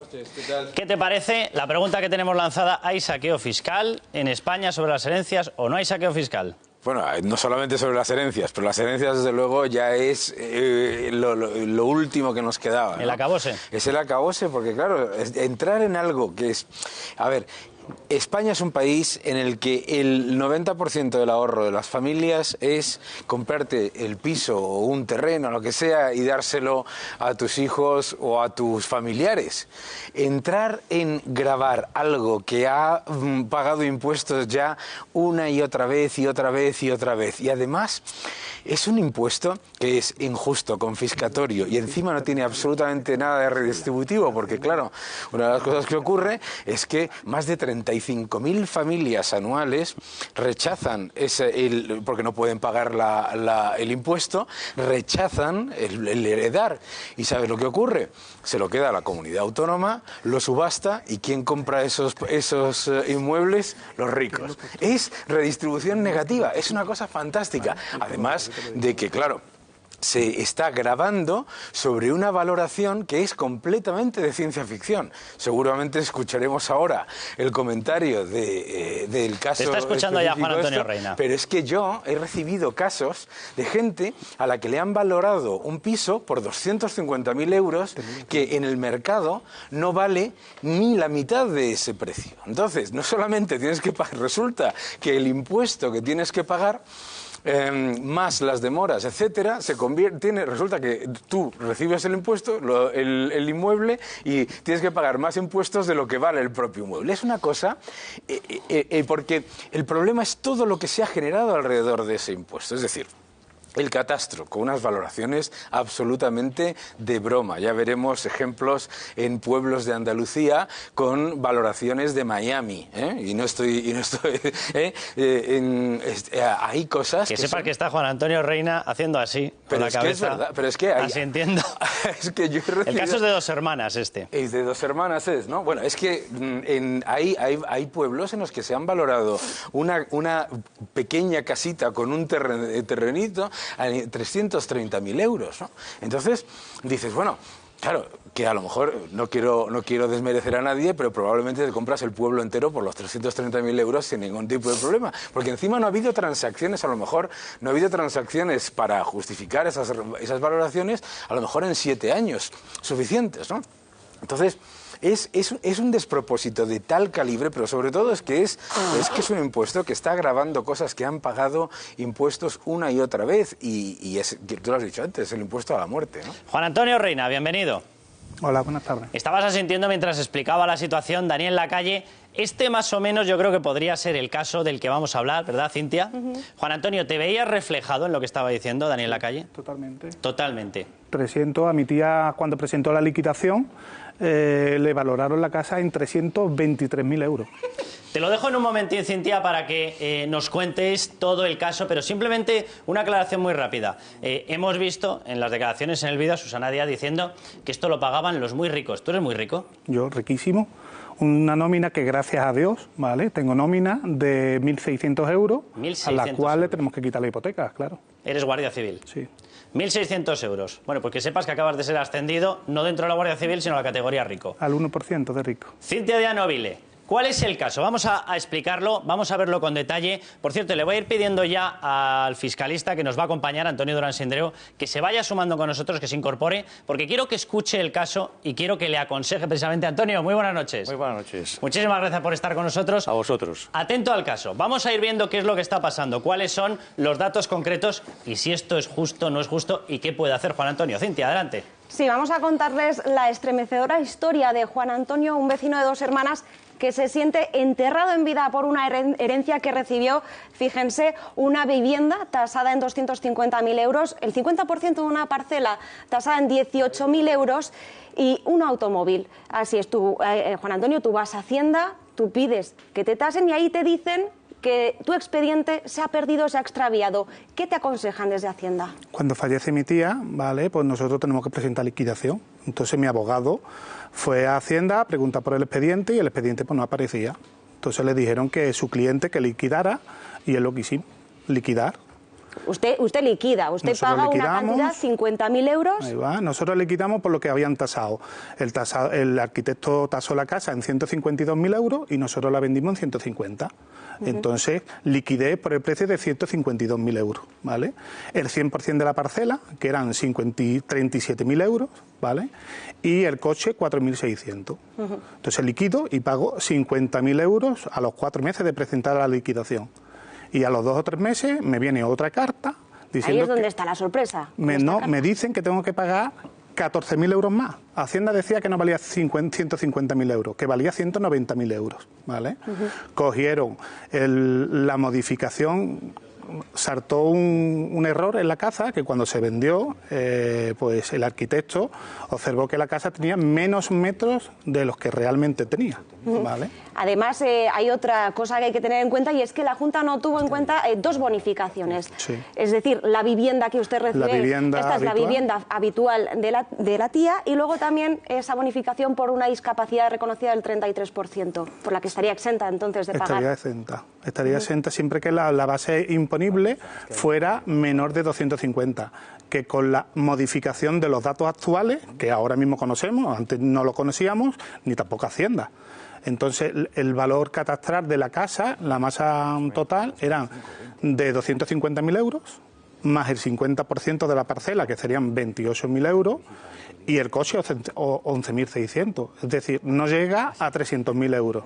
noches, ¿qué tal? ¿Qué te parece la pregunta que tenemos lanzada? ¿Hay saqueo fiscal en España sobre las herencias o no hay saqueo fiscal? Bueno, no solamente sobre las herencias, pero las herencias, desde luego, ya es lo último que nos quedaba, ¿no? El acabose. Es el acabose, porque claro, entrar en algo que es... A ver, España es un país en el que el 90% del ahorro de las familias es comprarte el piso o un terreno, lo que sea, y dárselo a tus hijos o a tus familiares. Entrar en gravar algo que ha pagado impuestos ya una y otra vez y otra vez y otra vez, y además es un impuesto que es injusto, confiscatorio, y encima no tiene absolutamente nada de redistributivo, porque claro, una de las cosas que ocurre es que más de 35.000 familias anuales rechazan porque no pueden pagar el impuesto, rechazan el heredar. ¿Y sabes lo que ocurre? Se lo queda a la comunidad autónoma, lo subasta, y ¿quién compra esos inmuebles? Los ricos. Es redistribución negativa, es una cosa fantástica. Además de que, claro, se está grabando sobre una valoración que es completamente de ciencia ficción. Seguramente escucharemos ahora el comentario del caso. Te está escuchando ya Juan Antonio Reina. Pero es que yo he recibido casos de gente a la que le han valorado un piso por 250.000 euros que en el mercado no vale ni la mitad de ese precio. Entonces, no solamente tienes que pagar, resulta que el impuesto que tienes que pagar, más las demoras, etcétera, resulta que tú recibes el impuesto, el inmueble, y tienes que pagar más impuestos de lo que vale el propio inmueble. Es una cosa, porque el problema es todo lo que se ha generado alrededor de ese impuesto. Es decir, el catastro, con unas valoraciones absolutamente de broma. Ya veremos ejemplos en pueblos de Andalucía con valoraciones de Miami, ¿eh? Hay cosas que sepas que está Juan Antonio Reina haciendo así, con la cabeza. Es verdad, pero es que hay, así entiendo. Es que yo he recibido... El caso es de dos hermanas, este. Es de dos hermanas, ¿no? Bueno, es que hay pueblos en los que se han valorado una pequeña casita con un terrenito a 330.000 euros, ¿no? Entonces, dices, bueno, claro, que a lo mejor no quiero desmerecer a nadie, pero probablemente te compras el pueblo entero por los 330.000 euros sin ningún tipo de problema. Porque encima no ha habido transacciones, a lo mejor no ha habido transacciones para justificar esas valoraciones, a lo mejor en 7 años suficientes, ¿no? Entonces, es un despropósito de tal calibre, pero sobre todo es que es un impuesto que está agravando cosas que han pagado impuestos una y otra vez, y tú lo has dicho antes, el impuesto a la muerte, ¿no? Juan Antonio Reina, bienvenido. Hola, buenas tardes. Estabas asintiendo mientras explicaba la situación Daniel Lacalle. Este más o menos yo creo que podría ser el caso del que vamos a hablar, ¿verdad, Cintia? Juan Antonio, ¿te veías reflejado en lo que estaba diciendo Daniel Lacalle? Totalmente. Totalmente. 300, a mi tía cuando presentó la liquidación le valoraron la casa en 323.000 euros. Te lo dejo en un momentín, Cintia, para que nos cuentes todo el caso, pero simplemente una aclaración muy rápida. Hemos visto en las declaraciones en el vídeo a Susana Díaz diciendo que esto lo pagaban los muy ricos. ¿Tú eres muy rico? Yo, riquísimo. Una nómina que, gracias a Dios, ¿vale? Tengo nómina de 1.600 euros, 1.600 a la cual le tenemos que quitar la hipoteca, claro. ¿Eres guardia civil? Sí. 1.600 euros. Bueno, pues que sepas que acabas de ser ascendido, no dentro de la Guardia Civil, sino a la categoría rico. Al 1% de rico. Cintia de Anóvile, ¿cuál es el caso? Vamos a explicarlo, vamos a verlo con detalle. Por cierto, le voy a ir pidiendo ya al fiscalista que nos va a acompañar, Antonio Durán Sindreu, que se vaya sumando con nosotros, que se incorpore, porque quiero que escuche el caso y quiero que le aconseje precisamente. Antonio, muy buenas noches. Muy buenas noches. Muchísimas gracias por estar con nosotros. A vosotros. Atento al caso. Vamos a ir viendo qué es lo que está pasando, cuáles son los datos concretos y si esto es justo, no es justo y qué puede hacer Juan Antonio. Cintia, adelante. Sí, vamos a contarles la estremecedora historia de Juan Antonio, un vecino de dos hermanas que se siente enterrado en vida por una herencia que recibió, fíjense, una vivienda tasada en 250.000 euros, el 50% de una parcela tasada en 18.000 euros y un automóvil. Así es, tú, Juan Antonio, tú vas a Hacienda, tú pides que te tasen y ahí te dicen que tu expediente se ha perdido, se ha extraviado. ¿Qué te aconsejan desde Hacienda? Cuando fallece mi tía, ¿vale? Pues nosotros tenemos que presentar liquidación. Entonces mi abogado fue a Hacienda, pregunta por el expediente y el expediente pues no aparecía. Entonces le dijeron que su cliente que liquidara y él lo quisimos, liquidar. Usted liquida, usted paga una cantidad, 50.000 euros. Ahí va. Nosotros liquidamos por lo que habían tasado. El arquitecto tasó la casa en 152.000 euros y nosotros la vendimos en 150. Entonces, liquidé por el precio de 152.000 euros, ¿vale? El 100% de la parcela, que eran 37.000 euros, ¿vale? Y el coche, 4.600. Entonces, liquido y pago 50.000 euros a los 4 meses de presentar la liquidación. Y a los 2 o 3 meses me viene otra carta diciendo. Ahí es donde está la sorpresa. Me dicen que tengo que pagar 14.000 euros más. Hacienda decía que no valía 150.000 euros, que valía 190.000 euros, ¿vale? Cogieron la modificación, saltó un error en la casa, que cuando se vendió, pues el arquitecto observó que la casa tenía menos metros de los que realmente tenía, ¿vale? Además, hay otra cosa que hay que tener en cuenta, y es que la Junta no tuvo en cuenta 2 bonificaciones. Sí. Es decir, la vivienda que usted recibe, esta es la vivienda habitual de la tía, y luego también esa bonificación por una discapacidad reconocida del 33%, por la que estaría exenta entonces de pagar. Estaría exenta siempre que la base imponible fuera menor de 250, que con la modificación de los datos actuales, que ahora mismo conocemos, antes no lo conocíamos, ni tampoco Hacienda. Entonces, el valor catastral de la casa, la masa total, eran de 250.000 euros, más el 50% de la parcela, que serían 28.000 euros, y el coche 11.600. Es decir, no llega a 300.000 euros.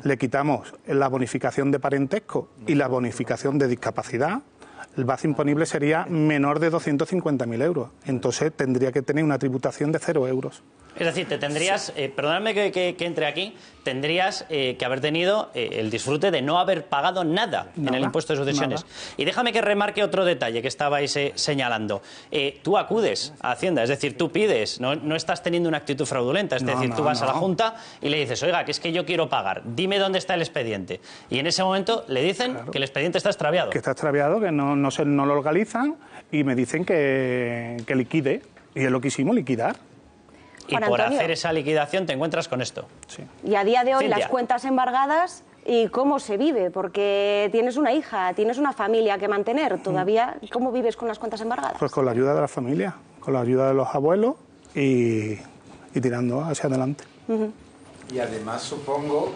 Le quitamos la bonificación de parentesco y la bonificación de discapacidad, el base imponible sería menor de 250.000 euros. Entonces tendría que tener una tributación de 0 euros. Es decir, te tendrías, perdóname que entre aquí, tendrías que haber tenido el disfrute de no haber pagado nada en el impuesto de sucesiones. Y déjame que remarque otro detalle que estabais señalando. Tú acudes a Hacienda, es decir, tú pides, no estás teniendo una actitud fraudulenta, es decir, tú vas a la Junta y le dices, oiga, que es que yo quiero pagar, dime dónde está el expediente. Y en ese momento le dicen que el expediente está extraviado. Que está extraviado, que no lo localizan, y me dicen que liquide. Y es lo que hicimos, liquidar. Y por hacer esa liquidación te encuentras con esto. Sí. Y a día de hoy, Cintia, las cuentas embargadas, ¿y cómo se vive? Porque tienes una hija, tienes una familia que mantener. Todavía, ¿cómo vives con las cuentas embargadas? Pues con la ayuda de la familia, con la ayuda de los abuelos y tirando hacia adelante. Y además supongo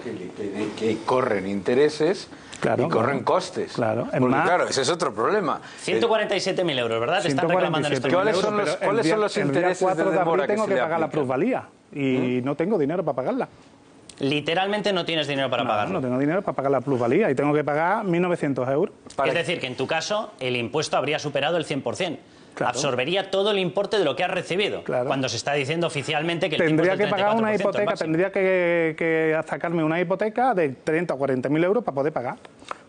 que corren intereses y corren costes. Claro. Porque claro, ese es otro problema. 147.000 euros, ¿verdad? Te están reclamando en estos ¿Cuáles momentos. son los intereses el día 4 de demora abril tengo que pagar la aplican? plusvalía y no tengo dinero para pagarla. Literalmente no tienes dinero para pagarlo. No tengo dinero para pagar la plusvalía y tengo que pagar 1.900 euros. Es decir, que en tu caso el impuesto habría superado el 100%. Claro. Absorbería todo el importe de lo que has recibido. Claro. Cuando se está diciendo oficialmente que el Tendría tipo es que del 34%. pagar una hipoteca, tendría que sacarme una hipoteca de 30 o 40.000 euros para poder pagar.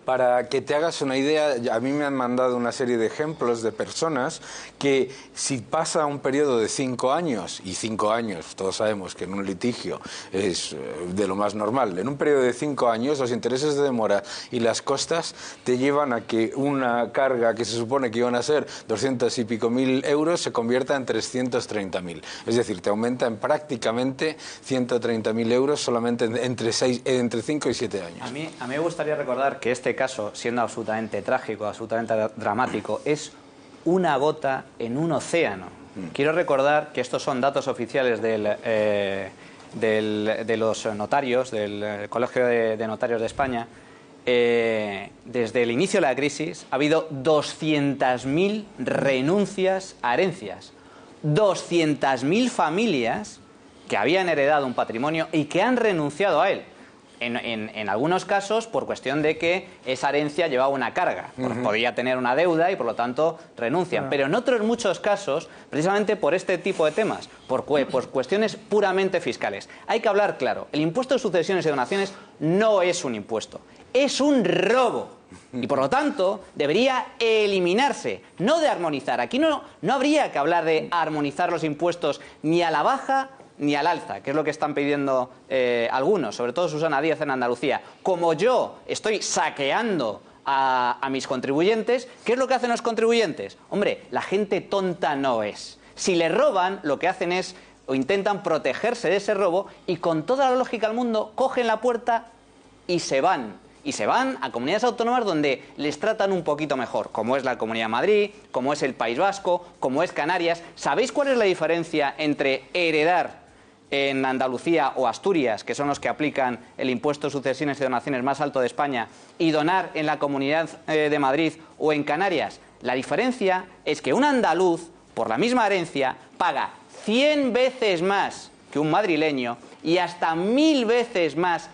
Para que te hagas una idea, a mí me han mandado una serie de ejemplos de personas que si pasa un periodo de 5 años, y 5 años, todos sabemos que en un litigio es de lo más normal, en un periodo de 5 años los intereses de demora y las costas te llevan a que una carga que se supone que iban a ser 200 y pico mil euros se convierta en 330.000. Es decir, te aumenta en prácticamente 130.000 euros solamente entre 5 y 7 años. A mí me gustaría recordar que este caso, siendo absolutamente trágico, absolutamente dramático, es una gota en un océano. Quiero recordar que estos son datos oficiales de los notarios, del Colegio de Notarios de España. Desde el inicio de la crisis ha habido 200.000 renuncias a herencias. 200.000 familias que habían heredado un patrimonio y que han renunciado a él. En algunos casos por cuestión de que esa herencia llevaba una carga, podía tener una deuda y por lo tanto renuncian. Pero en otros muchos casos, precisamente por este tipo de temas, por cuestiones puramente fiscales. Hay que hablar claro, el impuesto de sucesiones y donaciones no es un impuesto, es un robo. Y por lo tanto debería eliminarse, no de armonizar. Aquí no habría que hablar de armonizar los impuestos ni a la baja ni al alza, que es lo que están pidiendo algunos, sobre todo Susana Díaz en Andalucía. Como yo estoy saqueando a mis contribuyentes, ¿qué es lo que hacen los contribuyentes? Hombre, la gente tonta no es. Si le roban, lo que hacen es, o intentan protegerse de ese robo, y con toda la lógica del mundo, cogen la puerta y se van. y se van a comunidades autónomas donde les tratan un poquito mejor, como es la Comunidad de Madrid, como es el País Vasco, como es Canarias. ¿Sabéis cuál es la diferencia entre heredar en Andalucía o Asturias, que son los que aplican el impuesto de sucesiones y donaciones más alto de España, y donar en la Comunidad de Madrid o en Canarias? La diferencia es que un andaluz, por la misma herencia, paga 100 veces más que un madrileño y hasta 1000 veces más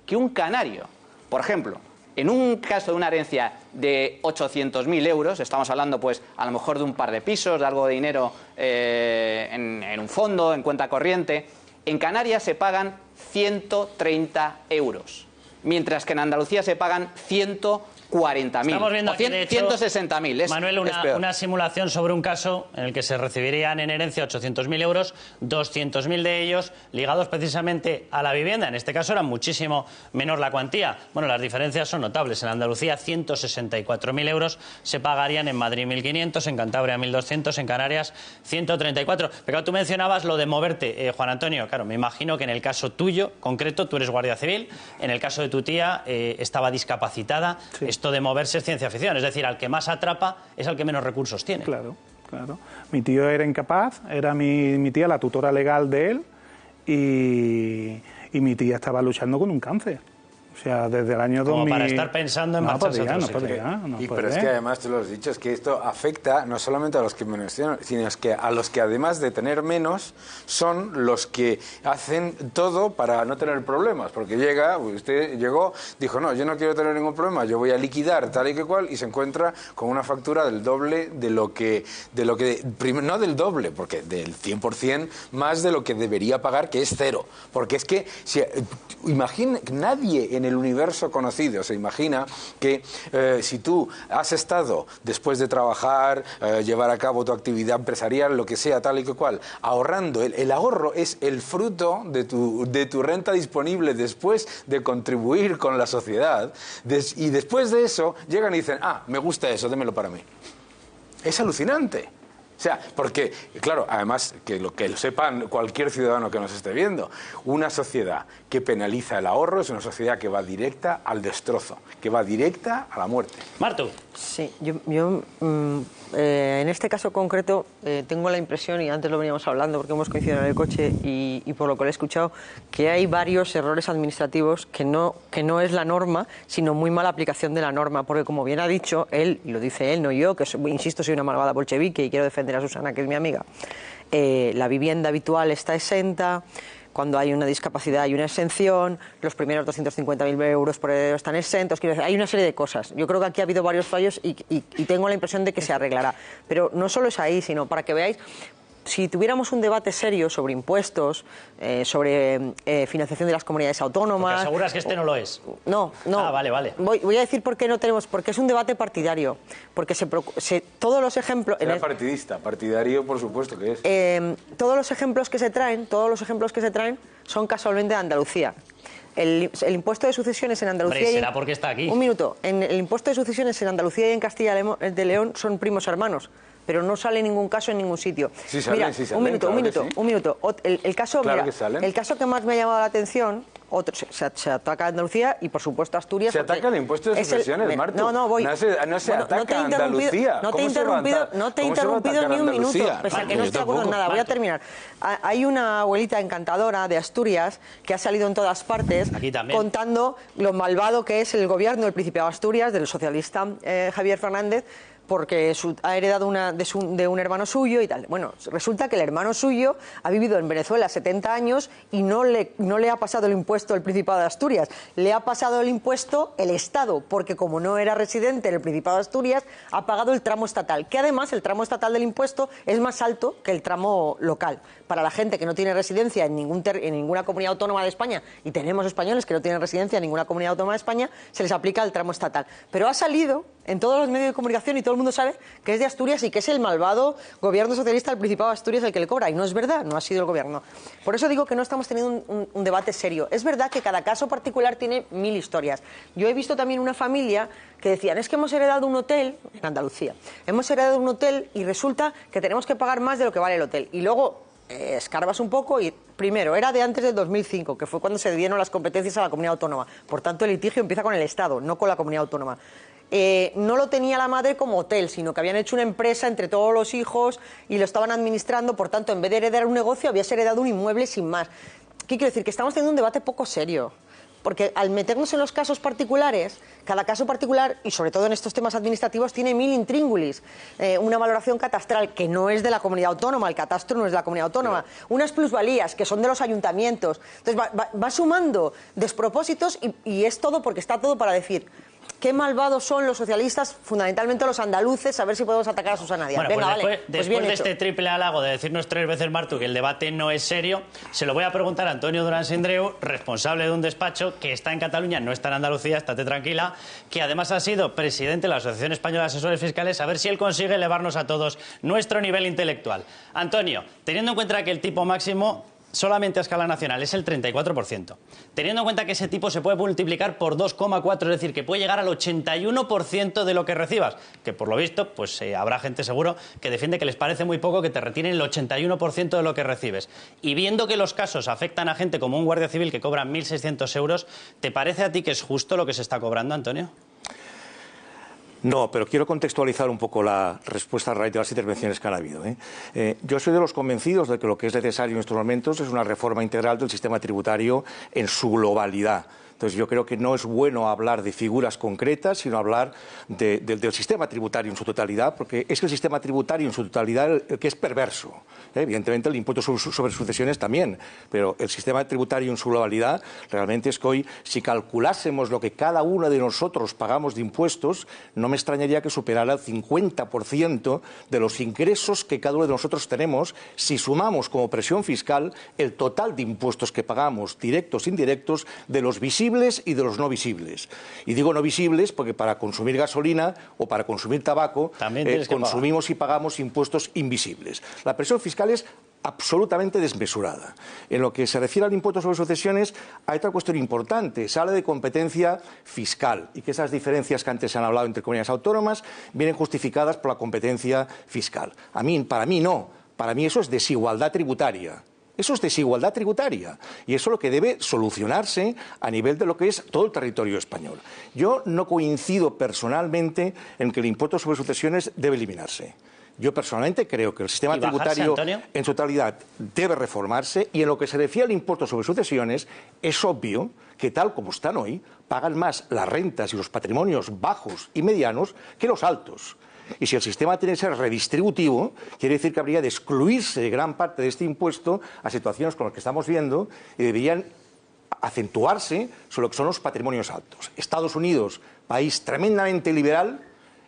que un canario. Por ejemplo, en un caso de una herencia de 800.000 euros, estamos hablando pues a lo mejor de un par de pisos, de algo de dinero en un fondo, en cuenta corriente, en Canarias se pagan 130 euros, mientras que en Andalucía se pagan 140.000. Estamos viendo aquí, de hecho, 160.000. Manuel, una simulación sobre un caso en el que se recibirían en herencia 800.000 euros, 200.000 de ellos ligados precisamente a la vivienda. En este caso era muchísimo menor la cuantía. Bueno, las diferencias son notables. En Andalucía 164.000 euros se pagarían, en Madrid 1.500, en Cantabria 1.200, en Canarias 134. Pero tú mencionabas lo de moverte, Juan Antonio. Claro, me imagino que en el caso tuyo, concreto, tú eres guardia civil, en el caso de tu tía estaba discapacitada. Sí. Esto de moverse es ciencia ficción, es decir, al que más atrapa es al que menos recursos tiene. Claro, claro. Mi tío era incapaz, era mi tía la tutora legal de él y mi tía estaba luchando con un cáncer. O sea, desde el año 2000... Como para estar pensando en marcharse a otro sitio. Pero es que además, tú lo has dicho, es que esto afecta no solamente a los que menos tienen, sino es que a los que además de tener menos, son los que hacen todo para no tener problemas. Porque usted llegó, dijo, no, yo no quiero tener ningún problema, yo voy a liquidar tal y que cual, y se encuentra con una factura del doble de lo que no del doble, porque del 100% más de lo que debería pagar, que es cero. Porque es que, imagina, nadie en el universo conocido se imagina que si tú has estado, después de trabajar, llevar a cabo tu actividad empresarial, lo que sea, tal y que cual, ahorrando, el ahorro es el fruto de tu renta disponible después de contribuir con la sociedad, y después de eso llegan y dicen, me gusta eso, démelo para mí. Es alucinante. O sea, porque, claro, además, que lo sepan cualquier ciudadano que nos esté viendo, una sociedad que penaliza el ahorro es una sociedad que va directa al destrozo, que va directa a la muerte. Martu. Sí, yo en este caso concreto tengo la impresión, y antes lo veníamos hablando porque hemos coincidido en el coche y por lo que lo he escuchado, que hay varios errores administrativos que no es la norma, sino muy mala aplicación de la norma, porque como bien ha dicho él, y lo dice él, no yo, que insisto, soy una malvada bolchevique y quiero defender a Susana, que es mi amiga, la vivienda habitual está exenta. Cuando hay una discapacidad hay una exención, los primeros 250.000 euros por heredero están exentos, quiero decir, hay una serie de cosas. Yo creo que aquí ha habido varios fallos y tengo la impresión de que se arreglará. Pero no solo es ahí, sino para que veáis, si tuviéramos un debate serio sobre impuestos, sobre financiación de las comunidades autónomas... ¿Te aseguras que este no lo es? No. Vale. Voy a decir por qué no tenemos, porque es un debate partidario, porque todos los ejemplos... Era partidista, partidario por supuesto que es. Todos los ejemplos que se traen son casualmente de Andalucía. El impuesto de sucesiones en Andalucía... Hombre, será porque está aquí. Un minuto. El impuesto de sucesiones en Andalucía y en Castilla de León son primos hermanos, pero no sale ningún caso en ningún sitio. Sí salen, mira, sí salen, un minuto. El caso, claro, mira, el caso que más me ha llamado la atención, se ataca a Andalucía y por supuesto a Asturias. Se ataca el impuesto de sucesiones, Marta. Voy. No se ataca a Andalucía. No te he interrumpido ni un minuto, pese a que no estoy de acuerdo en nada. Voy a terminar. Hay una abuelita encantadora de Asturias que ha salido en todas partes contando lo malvado que es el gobierno del Principado de Asturias, del socialista Javier Fernández, porque ha heredado de un hermano suyo y tal. Bueno, resulta que el hermano suyo ha vivido en Venezuela 70 años y no le ha pasado el impuesto al Principado de Asturias. Le ha pasado el impuesto el Estado, porque como no era residente en el Principado de Asturias, ha pagado el tramo estatal, que además el tramo estatal del impuesto es más alto que el tramo local. Para la gente que no tiene residencia en ninguna comunidad autónoma de España, y tenemos españoles que no tienen residencia en ninguna comunidad autónoma de España, se les aplica el tramo estatal. Pero ha salido en todos los medios de comunicación y todo el mundo sabe que es de Asturias y que es el malvado gobierno socialista del Principado de Asturias el que le cobra. Y no es verdad, no ha sido el gobierno. Por eso digo que no estamos teniendo un debate serio. Es verdad que cada caso particular tiene 1000 historias. Yo he visto también una familia que decían, es que hemos heredado un hotel en Andalucía. Hemos heredado un hotel y resulta que tenemos que pagar más de lo que vale el hotel. Y luego escarbas un poco y, primero, era de antes del 2005, que fue cuando se dieron las competencias a la comunidad autónoma. Por tanto, el litigio empieza con el Estado, no con la comunidad autónoma. No lo tenía la madre como hotel, sino que habían hecho una empresa entre todos los hijos y lo estaban administrando. Por tanto, en vez de heredar un negocio, habías heredado un inmueble sin más. ¿Qué quiero decir? Que estamos teniendo un debate poco serio. Porque al meternos en los casos particulares, cada caso particular, y sobre todo en estos temas administrativos, tiene mil intríngulis. Una valoración catastral que no es de la comunidad autónoma, el catastro no es de la comunidad autónoma. Unas plusvalías que son de los ayuntamientos. Entonces va sumando despropósitos y es todo porque está todo para decir... Qué malvados son los socialistas, fundamentalmente los andaluces, a ver si podemos atacar a Susana Díaz. Bueno, venga, pues después de este triple halago de decirnos 3 veces, Martu, que el debate no es serio, se lo voy a preguntar a Antonio Durán Sindreu, responsable de un despacho que está en Cataluña, no está en Andalucía, estate tranquila, que además ha sido presidente de la Asociación Española de Asesores Fiscales, a ver si él consigue elevarnos a todos nuestro nivel intelectual. Antonio, teniendo en cuenta que el tipo máximo... solamente a escala nacional es el 34%. Teniendo en cuenta que ese tipo se puede multiplicar por 2,4, es decir, que puede llegar al 81% de lo que recibas, que por lo visto, pues habrá gente seguro que defiende que les parece muy poco que te retiren el 81% de lo que recibes. Y viendo que los casos afectan a gente como un guardia civil que cobra 1.600 euros, ¿te parece a ti que es justo lo que se está cobrando, Antonio? No, pero quiero contextualizar un poco la respuesta a raíz de las intervenciones que han habido. Yo soy de los convencidos de que lo que es necesario en estos momentos es una reforma integral del sistema tributario en su globalidad. Entonces yo creo que no es bueno hablar de figuras concretas, sino hablar del sistema tributario en su totalidad, porque es que el sistema tributario en su totalidad el que es perverso. Evidentemente el impuesto sobre sucesiones también, pero el sistema tributario en su globalidad realmente es que hoy, si calculásemos lo que cada uno de nosotros pagamos de impuestos, no me extrañaría que superara el 50% de los ingresos que cada uno de nosotros tenemos si sumamos como presión fiscal el total de impuestos que pagamos, directos e indirectos, de los visibles y de los no visibles. Y digo no visibles porque para consumir gasolina o para consumir tabaco consumimos y pagamos impuestos invisibles. La presión fiscal es absolutamente desmesurada. En lo que se refiere al impuesto sobre sucesiones, hay otra cuestión importante. Se habla de competencia fiscal y que esas diferencias que antes se han hablado entre comunidades autónomas vienen justificadas por la competencia fiscal. Para mí no. Para mí eso es desigualdad tributaria. Eso es desigualdad tributaria y eso es lo que debe solucionarse a nivel de lo que es todo el territorio español. Yo no coincido personalmente en que el impuesto sobre sucesiones debe eliminarse. Yo personalmente creo que el sistema tributario en su totalidad debe reformarse y en lo que se refiere al impuesto sobre sucesiones es obvio que tal como están hoy pagan más las rentas y los patrimonios bajos y medianos que los altos. Y si el sistema tiene que ser redistributivo, quiere decir que habría de excluirse de gran parte de este impuesto a situaciones como las que estamos viendo y deberían acentuarse sobre lo que son los patrimonios altos. Estados Unidos, país tremendamente liberal,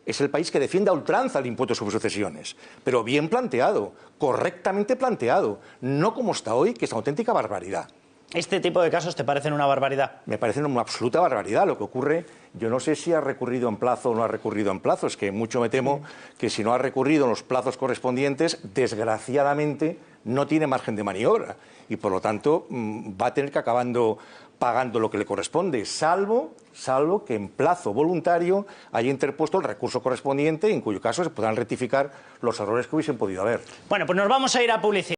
es el país que defiende a ultranza el impuesto sobre sucesiones, pero bien planteado, correctamente planteado, no como está hoy, que es una auténtica barbaridad. ¿Este tipo de casos te parecen una barbaridad? Me parecen una absoluta barbaridad. Lo que ocurre, yo no sé si ha recurrido en plazo o no ha recurrido en plazo. Es que mucho me temo que si no ha recurrido en los plazos correspondientes, desgraciadamente no tiene margen de maniobra. Y por lo tanto va a tener que acabando pagando lo que le corresponde, salvo que en plazo voluntario haya interpuesto el recurso correspondiente, en cuyo caso se podrán rectificar los errores que hubiesen podido haber. Bueno, pues nos vamos a ir a publicidad.